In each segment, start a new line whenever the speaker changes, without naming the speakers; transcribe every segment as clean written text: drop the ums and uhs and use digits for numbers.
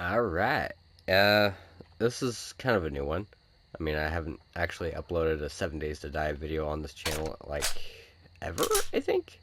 Alright. This is kind of a new one. I mean, I haven't actually uploaded a 7 Days to Die video on this channel, like, ever, I think?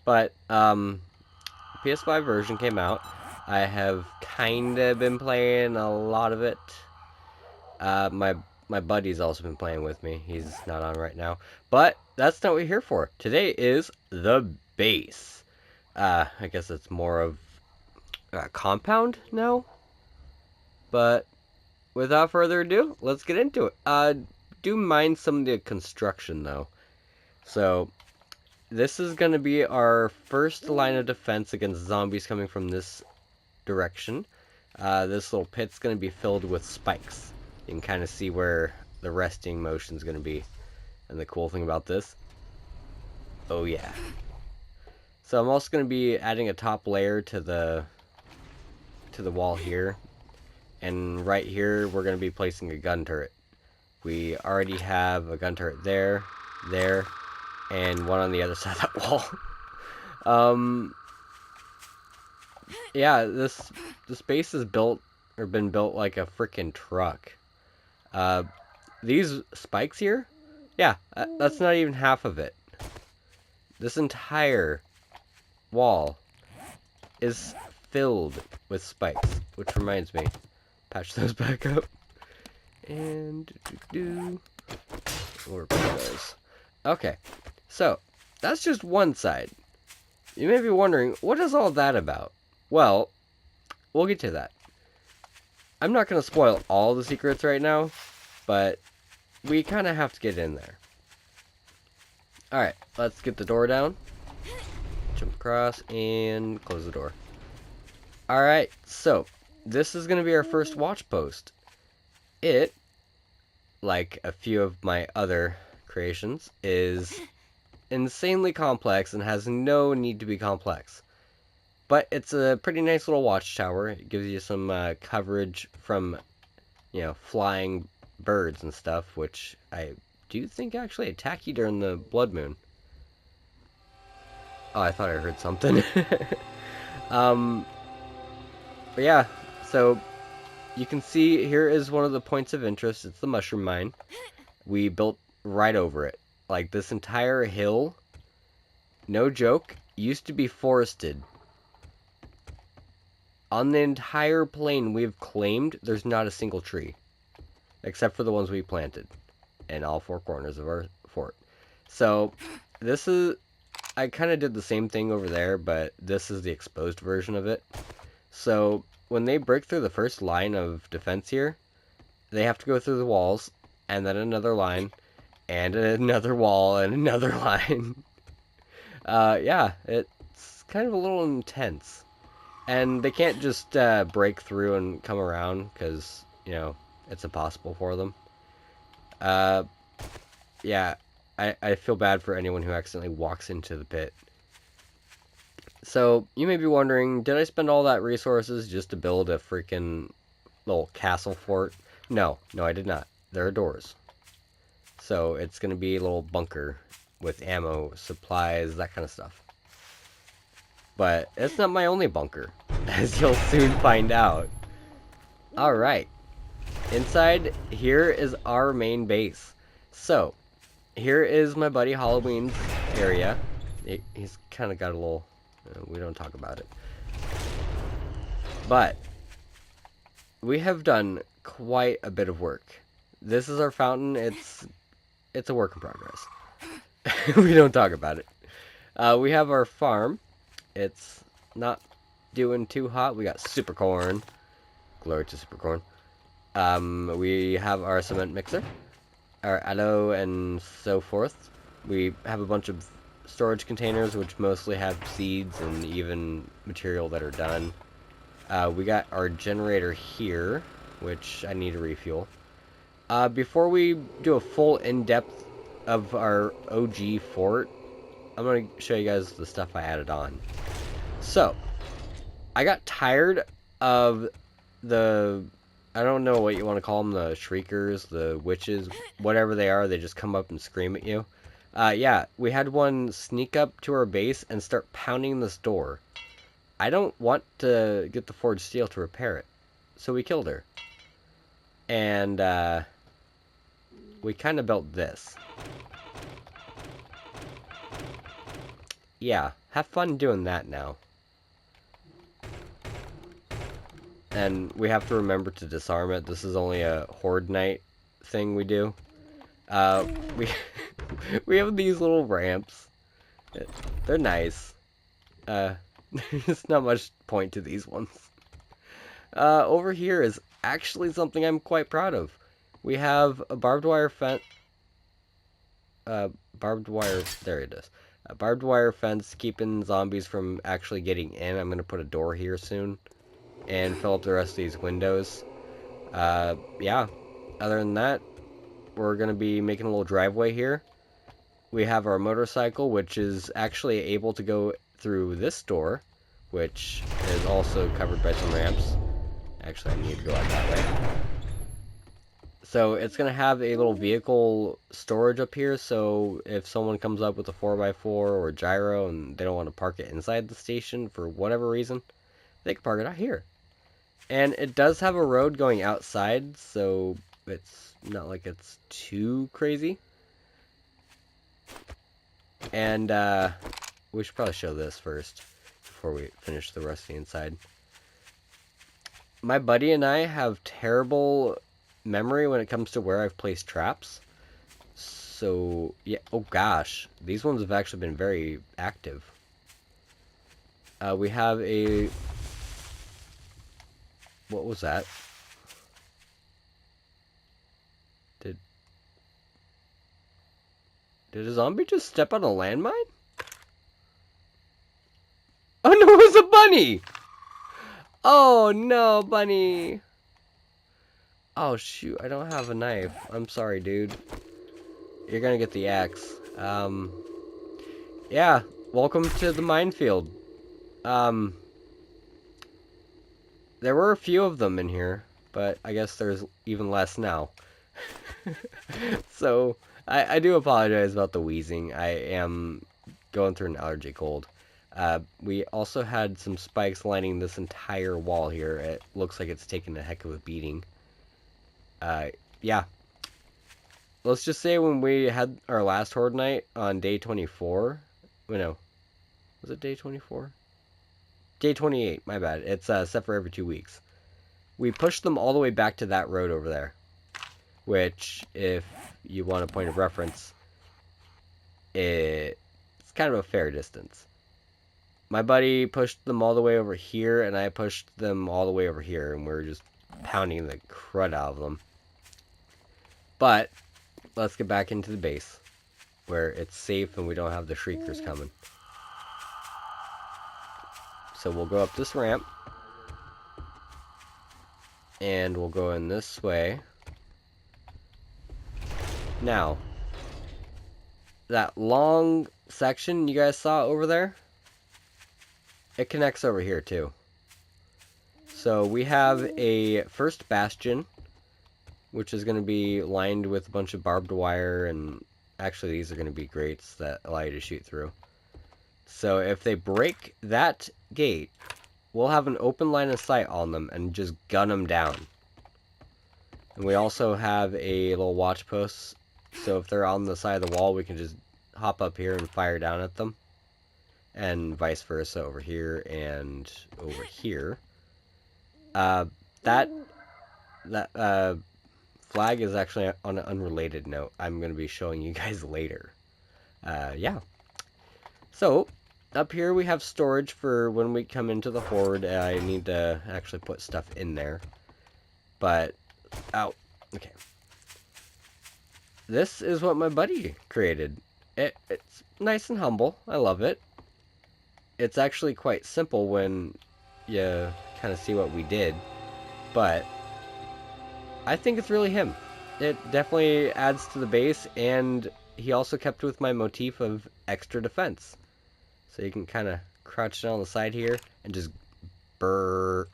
But, PS5 version came out. I have kinda been playing a lot of it. My buddy's also been playing with me. He's not on right now. But, that's not what we're here for. Today is the base. I guess it's more of a compound now? But without further ado, let's get into it. Do mind some of the construction though. So this is going to be our first line of defense against zombies coming from this direction. This little pit's going to be filled with spikes. You can kind of see where the resting motion is going to be. And the cool thing about this, oh yeah. So I'm also going to be adding a top layer to the wall here. And right here, we're going to be placing a gun turret. We already have a gun turret there, and one on the other side of that wall. Yeah, this base is built, or been built like a freaking truck. These spikes here, yeah, that's not even half of it. This entire wall is filled with spikes, which reminds me, patch those back up. And or those. Okay, so that's just one side. You may be wondering, what is all that about? Well, we'll get to that. I'm not going to spoil all the secrets right now, but we kind of have to get in there. Alright, let's get the door down. Jump across and close the door. Alright, so this is going to be our first watch post. It, like a few of my other creations, is insanely complex and has no need to be complex. But it's a pretty nice little watchtower. It gives you some coverage from, flying birds and stuff, which I do think actually attack you during the blood moon. Oh, I thought I heard something. But yeah, so you can see here is one of the points of interest. It's the mushroom mine. We built right over it. Like this entire hill, no joke, used to be forested. On the entire plain we've claimed, there's not a single tree. Except for the ones we planted. In all four corners of our fort. So, this is... I kind of did the same thing over there, but this is the exposed version of it. So, when they break through the first line of defense here, they have to go through the walls, and then another line, and another wall, and another line. Yeah, it's kind of a little intense. And they can't just break through and come around, because, it's impossible for them. Yeah, I feel bad for anyone who accidentally walks into the pit. So, you may be wondering, did I spend all that resources just to build a freaking little castle fort? No, I did not. There are doors. So, it's going to be a little bunker with ammo, supplies, that kind of stuff. But it's not my only bunker, as you'll soon find out. Alright. Inside, here is our main base. So, here is my buddy Halloween's area. He's kind of got a little... we don't talk about it. But, we have done quite a bit of work. This is our fountain. It's a work in progress. We don't talk about it. We have our farm. It's not doing too hot. We got super corn. Glory to super corn. We have our cement mixer, our aloe, and so forth. We have a bunch of storage containers, which mostly have seeds and even material that are done. We got our generator here, which I need to refuel. Before we do a full in-depth of our OG fort, I'm going to show you guys the stuff I added on. So, I got tired of I don't know what you want to call them, the shriekers, the witches, whatever they are, they just come up and scream at you. Yeah, we had one sneak up to our base and start pounding this door. I don't want to get the forged steel to repair it. so we killed her. And we kind of built this. Yeah, have fun doing that now. And we have to remember to disarm it. This is only a horde night thing we do. We we have these little ramps. They're nice. There's not much point to these ones. Over here is actually something I'm quite proud of. We have a barbed wire fence. Barbed wire. There it is. A barbed wire fence keeping zombies from actually getting in. I'm gonna put a door here soon, and fill up the rest of these windows. Yeah. Other than that, we're gonna be making a little driveway here. We have our motorcycle, which is actually able to go through this door, which is also covered by some ramps. Actually, I need to go out that way. So it's going to have a little vehicle storage up here, so if someone comes up with a 4x4 or a gyro and they don't want to park it inside the station for whatever reason, they can park it out here. And it does have a road going outside, so it's not like it's too crazy. And we should probably show this first before we finish the rest of the inside. My buddy and I have terrible memory when it comes to where I've placed traps. So, yeah, oh gosh, these ones have actually been very active. We have a... What was that? Did a zombie just step on a landmine? Oh no, it was a bunny! Oh no, bunny! Oh shoot, I don't have a knife. I'm sorry, dude. You're gonna get the axe. Yeah, welcome to the minefield. There were a few of them in here, but I guess there's even less now. So, I do apologize about the wheezing. I am going through an allergy cold. We also had some spikes lining this entire wall here. It looks like it's taken a heck of a beating. Yeah. Let's just say when we had our last horde night on day 24... Well, no. Was it day 24? Day 28, my bad. It's set for every 2 weeks. We pushed them all the way back to that road over there. Which, if you want a point of reference, it's kind of a fair distance. My buddy pushed them all the way over here, and I pushed them all the way over here, and we were just pounding the crud out of them. But, let's get back into the base, where it's safe and we don't have the shriekers coming. So we'll go up this ramp, and we'll go in this way. Now, that long section you guys saw over there, it connects over here too. So we have a first bastion, which is going to be lined with a bunch of barbed wire, and actually these are going to be grates that allow you to shoot through. So if they break that gate, we'll have an open line of sight on them and just gun them down. And we also have a little watch post, so if they're on the side of the wall, we can just hop up here and fire down at them. And vice versa over here and over here. That flag is actually on an unrelated note. I'm going to be showing you guys later. Yeah. So, up here we have storage for when we come into the horde. I need to actually put stuff in there. But, okay. This is what my buddy created. It's nice and humble. I love it. It's actually quite simple when you kind of see what we did. But I think it's really him. It definitely adds to the base, and he also kept with my motif of extra defense. So you can kind of crouch down on the side here and just burr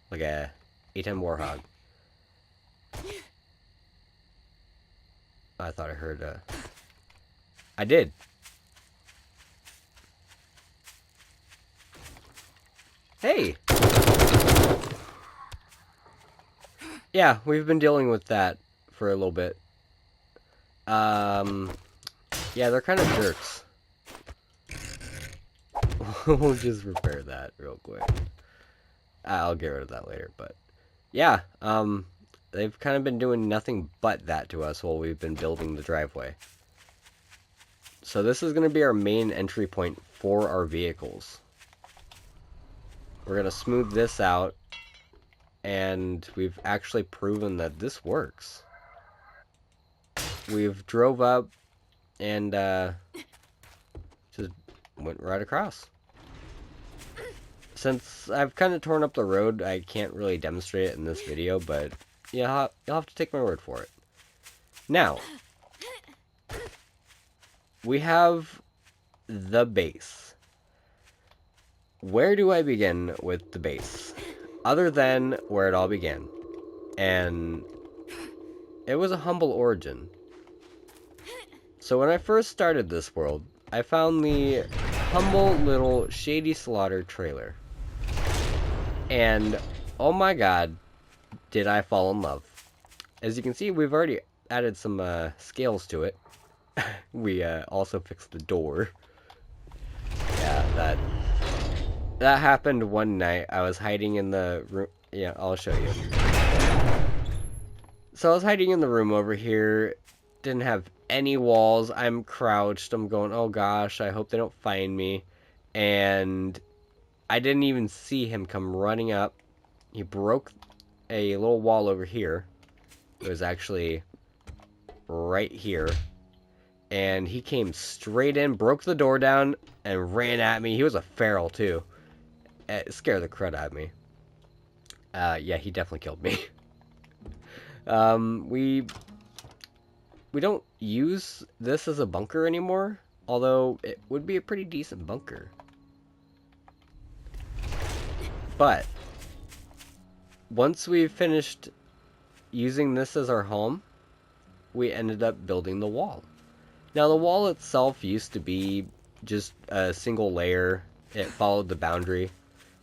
like a 8-10 warhog. I thought I heard I did. Hey! Yeah, we've been dealing with that for a little bit. Yeah, they're kind of jerks. We'll just repair that real quick. I'll get rid of that later, but yeah, they've kind of been doing nothing but that to us while we've been building the driveway. So this is going to be our main entry point for our vehicles. We're going to smooth this out, and we've actually proven that this works. We've drove up and just went right across. Since I've kind of torn up the road, I can't really demonstrate it in this video, but yeah, you'll have to take my word for it. Now, we have the base. Where do I begin with the base? Other than where it all began. And it was a humble origin. So when I first started this world, I found the humble little Shady Slaughter trailer. And oh my god, did I fall in love. As you can see, we've already added some scales to it. We also fixed the door. Yeah, that happened one night. I was hiding in the room. Yeah, I'll show you. So I was hiding in the room over here. Didn't have any walls. I'm crouched. I'm going, oh gosh, I hope they don't find me. And I didn't even see him come running up. He broke a little wall over here. It was actually right here. And he came straight in, broke the door down, and ran at me. He was a feral, too. It scared the crud out of me. Yeah, he definitely killed me. We don't use this as a bunker anymore, although it would be a pretty decent bunker. But once we finished using this as our home, we ended up building the wall. Now, the wall itself used to be just a single layer. It followed the boundary,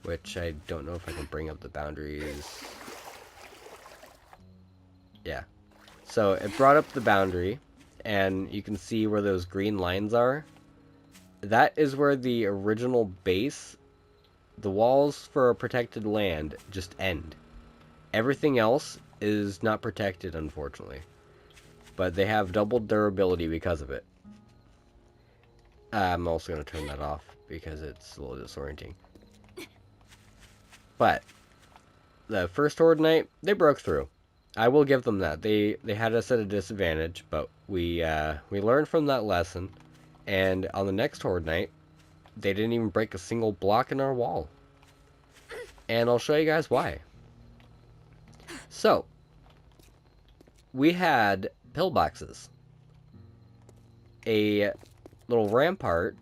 which I don't know if I can bring up the boundaries. Yeah. So it brought up the boundary, and you can see where those green lines are. That is where the original base, the walls for a protected land, just end. Everything else is not protected, unfortunately. But they have double durability because of it. I'm also going to turn that off because it's a little disorienting. But the first Horde Night, they broke through. I will give them that. They had us at a disadvantage, but we learned from that lesson. And on the next Horde Night, they didn't even break a single block in our wall. And I'll show you guys why. So, we had pillboxes. A little rampart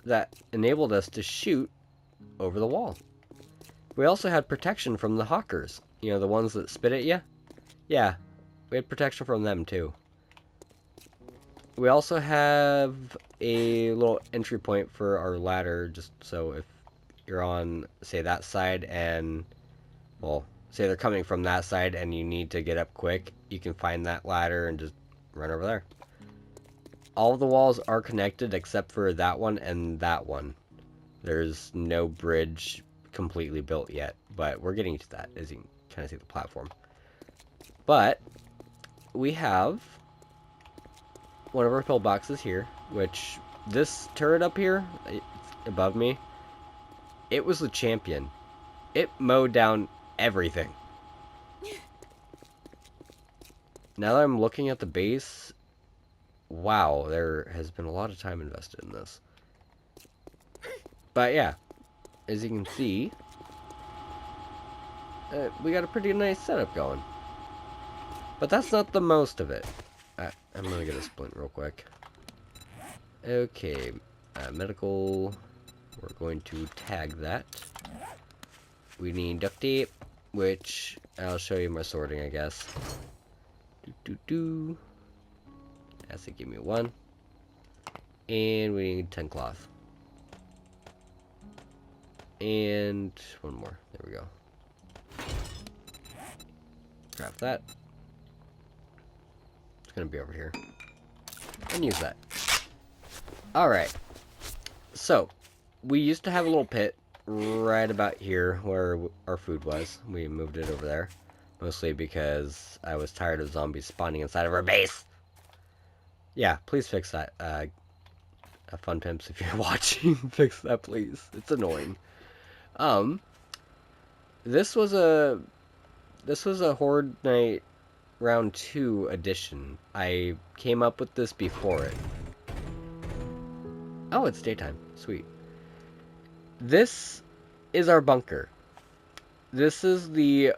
that enabled us to shoot over the wall. We also had protection from the hawkers. You know, the ones that spit at you? Yeah, we had protection from them too. We also have a little entry point for our ladder, just so if you're on, say, that side and, well, say they're coming from that side and you need to get up quick, you can find that ladder and just run over there. All of the walls are connected except for that one and that one. There's no bridge completely built yet, but we're getting to that, as you can kind of see the platform. But we have one of our pillboxes here, which this turret up here, above me, it was the champion. It mowed down everything. Now that I'm looking at the base, wow, there has been a lot of time invested in this. But yeah, as you can see, we got a pretty nice setup going. But that's not the most of it. I'm gonna get a splint real quick. Okay, medical, we're going to tag that. We need duct tape, which I'll show you my sorting, I guess. Has to give me 1. And we need 10 cloth. And 1 more. There we go. Craft that. It's gonna be over here. And use that. Alright. So, we used to have a little pit right about here where our food was. We moved it over there. Mostly because I was tired of zombies spawning inside of our base. Yeah, please fix that. Fun Pimps, if you're watching, fix that, please. It's annoying. This was a Horde Night Round 2 edition. I came up with this before it. Oh, it's daytime. Sweet. This is our bunker. This is the,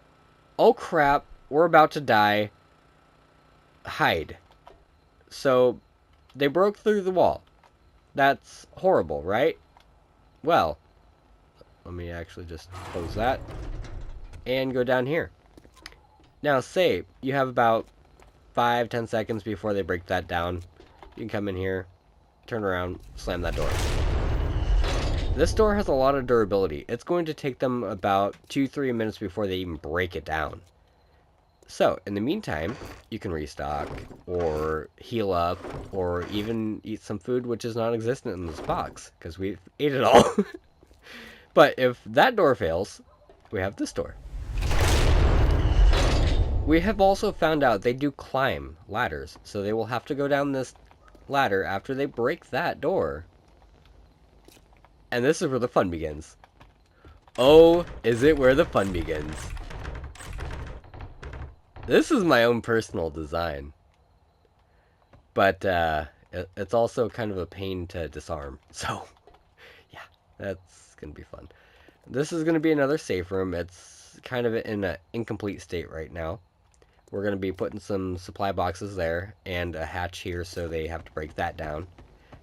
oh crap, we're about to die, hide. So, they broke through the wall. That's horrible, right? Well, let me actually just close that and go down here. Now, say you have about 5-10 seconds before they break that down. You can come in here, turn around, slam that door. This door has a lot of durability. It's going to take them about 2-3 minutes before they even break it down. So, in the meantime, you can restock, or heal up, or even eat some food which is non-existent in this box, because we ate it all. But if that door fails, we have this door. We have also found out they do climb ladders, so they will have to go down this ladder after they break that door. And this is where the fun begins. Oh, is it where the fun begins? This is my own personal design. But it's also kind of a pain to disarm. So, yeah, that's going to be fun. This is going to be another safe room. It's kind of in an incomplete state right now. We're going to be putting some supply boxes there and a hatch here, so they have to break that down.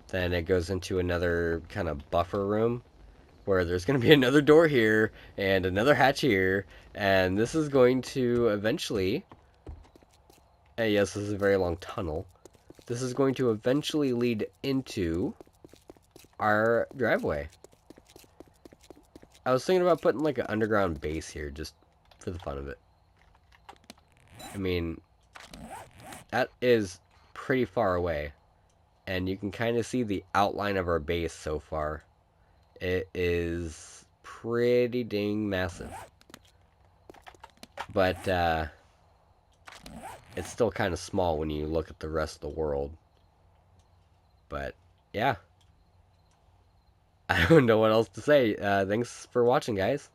Then it goes into another kind of buffer room where there's going to be another door here and another hatch here. And this is going to eventually... yes, this is a very long tunnel. This is going to eventually lead into our driveway. I was thinking about putting like an underground base here just for the fun of it. I mean, that is pretty far away. And you can kind of see the outline of our base so far. It is pretty dang massive. But, it's still kind of small when you look at the rest of the world. But, yeah. I don't know what else to say. Thanks for watching, guys.